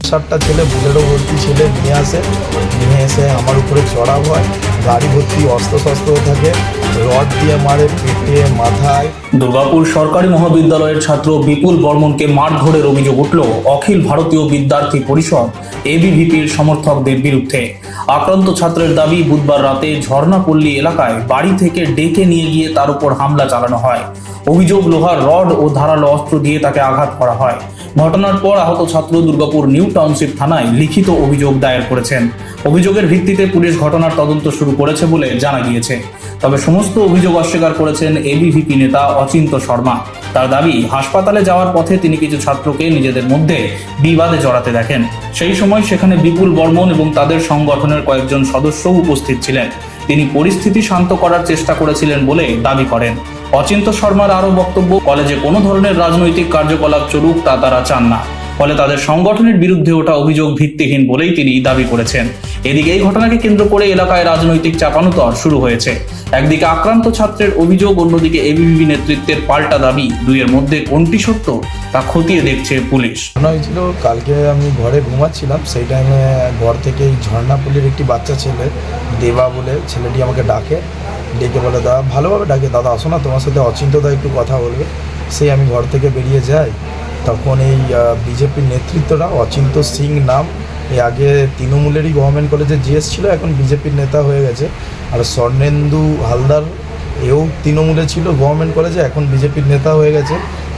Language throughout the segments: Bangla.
7টা ছেলে বুলেরো ভর্তি ছেলে নিয়ে এসে আমার উপরে চড়াও হয়, গাড়ি ভর্তি অস্ত্রশস্ত্র থাকে, রড দিয়ে মারে পেটে মাথায়। দুর্গাপুর সরকারি মহাবিদ্যালয়ের ছাত্র বিপুল বর্মনকে মারধরের অভিযোগ উঠল অখিল ভারতীয় বিদ্যার্থী পরিষদ এবিভিপির সমর্থকদের বিরুদ্ধে। আক্রান্ত ছাত্রের দাবি, বুধবার রাতে ঝর্ণাপল্লী এলাকায় বাড়ি থেকে ডেকে নিয়ে গিয়ে তার উপর হামলা চালানো হয়। অভিযোগ, লোহার রড ও ধারালো অস্ত্র দিয়ে তাকে আঘাত করা হয়। ঘটনার পর আহত ছাত্র দুর্গাপুর নিউ টাউনশিপ থানায় লিখিত অভিযোগ দায়ের করেছেন। অভিযোগের ভিত্তিতে পুলিশ ঘটনার তদন্ত শুরু করেছে বলে জানা গিয়েছে। তবে সমস্ত অভিযোগ অস্বীকার করেছেন এবিভিপি নেতা অচিন্ত শর্মা। তার দাবি, হাসপাতালে যাওয়ার পথে তিনি কিছু ছাত্রকে নিজেদের মধ্যে বিবাদে জড়াতে দেখেন। সেই সময় সেখানে বিপুল বর্মন এবং তাদের সংগঠনের কয়েকজন সদস্যও উপস্থিত ছিলেন। তিনি পরিস্থিতি শান্ত করার চেষ্টা করেছিলেন বলে দাবি করেন। অচিন্ত শর্মার আরও বক্তব্য, কলেজে কোনো ধরনের রাজনৈতিক কার্যকলাপ চলুক তা তারা চান না, ফলে তাদের সংগঠনের বিরুদ্ধে ওঠা অভিযোগ ভিত্তিহীন বলেই তিনি দাবি করেছেন। এদিকে এই ঘটনাকে কেন্দ্র করে এলাকায় রাজনৈতিক চাপানুতর শুরু হয়েছে। একদিকে আক্রান্ত ছাত্রের অভিযোগ, অন্যদিকে এবিভিপি নেতৃত্বের পাল্টা দাবি। দুইয়ের মধ্যে কোনটি সত্য তা খতিয়ে দেখছে পুলিশ। ঘটনা হয়েছিল কালকে আমি ঘরে ঘুমাচ্ছিলাম, সেই টাইমে ঘর থেকে এই ঝর্ণাপল্লীর একটি বাচ্চা ছেলে দেবা বলে ছেলেটি আমাকে ডেকে বলে, দাদা ভালোভাবে ডাকে, দাদা আসো না, তোমার সাথে অচিন্তদা একটু কথা বলবে। সেই আমি ঘর থেকে বেরিয়ে যাই, তখন এই বিজেপির নেতৃত্বরা, অচিন্ত সিং নাম, এই আগে তৃণমূলেরই গভর্নমেন্ট কলেজে জিএস ছিল, এখন বিজেপির নেতা হয়ে গেছে। আর স্বর্ণেন্দু হালদার, এও তৃণমূলে ছিল গভর্নমেন্ট কলেজে, এখন বিজেপির নেতা হয়ে গেছে।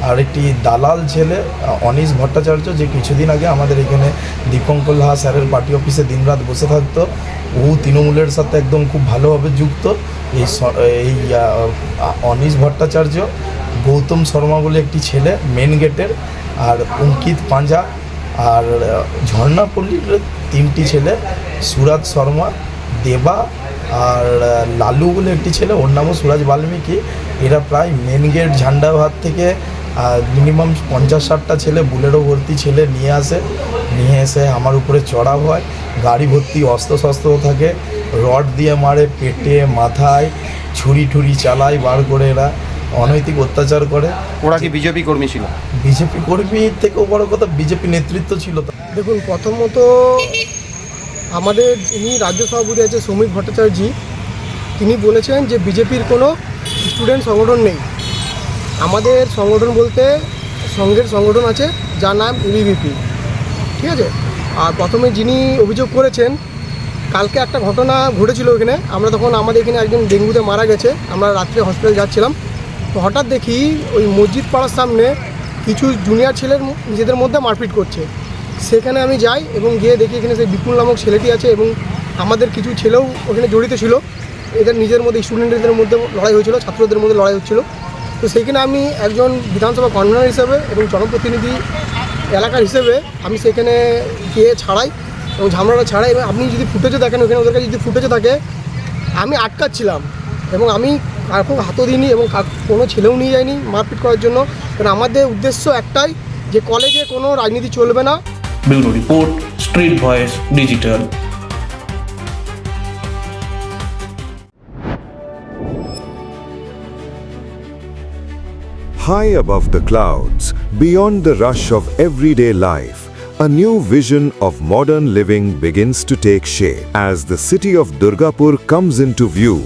আর একটি দালাল ছেলে অনিশ ভট্টাচার্য, যে কিছুদিন আগে আমাদের এখানে দীপঙ্কর লাহা স্যারের পার্টি অফিসে দিনরাত বসে থাকতো, ও তৃণমূলের সাথে একদম খুব ভালোভাবে যুক্ত। এই অনিশ ভট্টাচার্য, গৌতম শর্মা বলে একটি ছেলে মেন গেটের, আর অঙ্কিত পাঞ্জা, আর ঝর্ণাপল্লীর 3টি ছেলে, সুরাজ শর্মা, দেবা আর লালু বলে একটি ছেলে, ওর নামও সুরাজ বাল্মীকি। এরা প্রায় মেন গেট ঝান্ডাবাদ থেকে মিনিমাম 50-60টা ছেলে বুলেরো ভর্তি ছেলে নিয়ে এসে আমার উপরে চড়াও হয়, গাড়ি ভর্তি অস্ত্রশস্ত্র থাকে, রড দিয়ে মারে পেটে মাথায়, ছুরি চালায় বার করে, এরা অনৈতিক অত্যাচার করে। ওরা কি বিজেপি কর্মী ছিল? বিজেপি কর্মী থেকেও বড় কথা, বিজেপি নেতৃত্ব ছিল। দেখুন, প্রথমত আমাদের যিনি রাজ্য সভাপতি আছে সমীর ভট্টাচার্য, তিনি বলেছেন যে বিজেপির কোনো স্টুডেন্ট সংগঠন নেই। আমাদের সংগঠন বলতে সংঘের সংগঠন আছে, যার নাম এবিভিপি, ঠিক আছে। আর প্রথমে যিনি অভিযোগ করেছেন, কালকে একটা ঘটনা ঘটেছিল এখানে। আমরা তখন আমাদের এখানে একজন ডেঙ্গুতে মারা গেছে, আমরা রাত্রে হসপিটাল যাচ্ছিলাম, তো হঠাৎ দেখি ওই মসজিদ পাড়ার সামনে কিছু জুনিয়র ছেলের নিজেদের মধ্যে মারপিট করছে। সেখানে আমি যাই এবং গিয়ে দেখি এখানে সেই বিপুল নামক ছেলেটি আছে এবং আমাদের কিছু ছেলেও ওখানে জড়িত ছিল। এদের নিজের মধ্যে স্টুডেন্টদের মধ্যে লড়াই হয়েছিল, ছাত্রদের মধ্যে লড়াই হচ্ছিল। তো সেইখানে আমি একজন বিধানসভা কনভেনর হিসেবে এবং জনপ্রতিনিধি এলাকার হিসেবে আমি সেখানে গিয়ে ছাড়াই এবং ঝামেলাটা ছাড়াই। এবং আপনি যদি ফুটেজে দেখেন, ওখানে ওদের কাছে যদি ফুটেজে থাকে, আমি আটকাচ্ছিলাম এবং আমি কাউকে হাতও দিইনি এবং কোনো ছেলেও নিয়ে যায়নি মারপিট করার জন্য। কারণ আমাদের উদ্দেশ্য একটাই, যে কলেজে কোনো রাজনীতি চলবে না। Bureau report, street voice digital. High above the clouds, beyond the rush of everyday life, a new vision of modern living begins to take shape. As the city of Durgapur comes into view,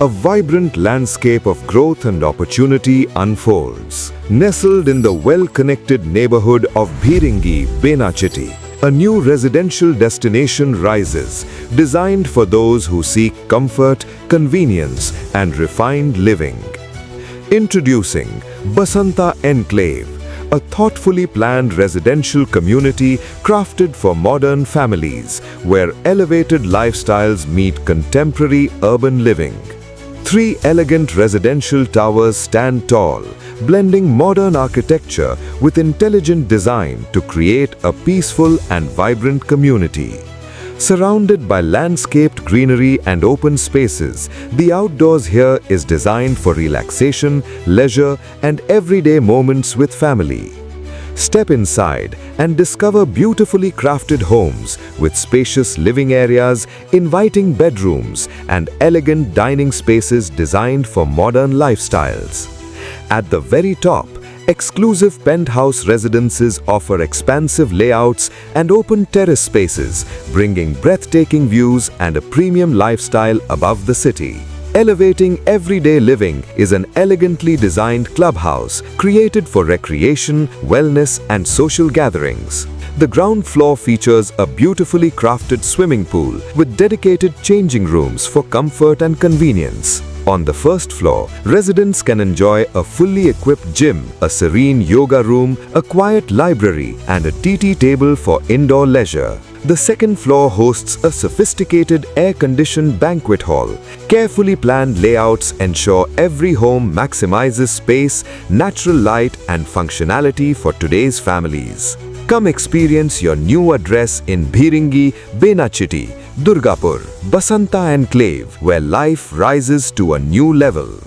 a vibrant landscape of growth and opportunity unfolds. Nestled in the well-connected neighborhood of Bhiringi, Benachiti, a new residential destination rises, designed for those who seek comfort, convenience, and refined living. Introducing Basanta Enclave, a thoughtfully planned residential community crafted for modern families, where elevated lifestyles meet contemporary urban living. 3 elegant residential towers stand tall, blending modern architecture with intelligent design to create a peaceful and vibrant community. Surrounded by landscaped greenery and open spaces, the outdoors here is designed for relaxation, leisure, and everyday moments with family. Step inside and discover beautifully crafted homes with spacious living areas, inviting bedrooms, and elegant dining spaces designed for modern lifestyles. At the very top, Exclusive penthouse residences offer expansive layouts and open terrace spaces, bringing breathtaking views and a premium lifestyle above the city. Elevating everyday living is an elegantly designed clubhouse created for recreation, wellness, and social gatherings. The ground floor features a beautifully crafted swimming pool with dedicated changing rooms for comfort and convenience. On the first floor, residents can enjoy a fully equipped gym, a serene yoga room, a quiet library, and a TT table for indoor leisure. The second floor hosts a sophisticated air-conditioned banquet hall. Carefully planned layouts ensure every home maximizes space, natural light, and functionality for today's families. Come experience your new address in Bhiringi, Benachiti, Durgapur, Basanta Enclave, where life rises to a new level.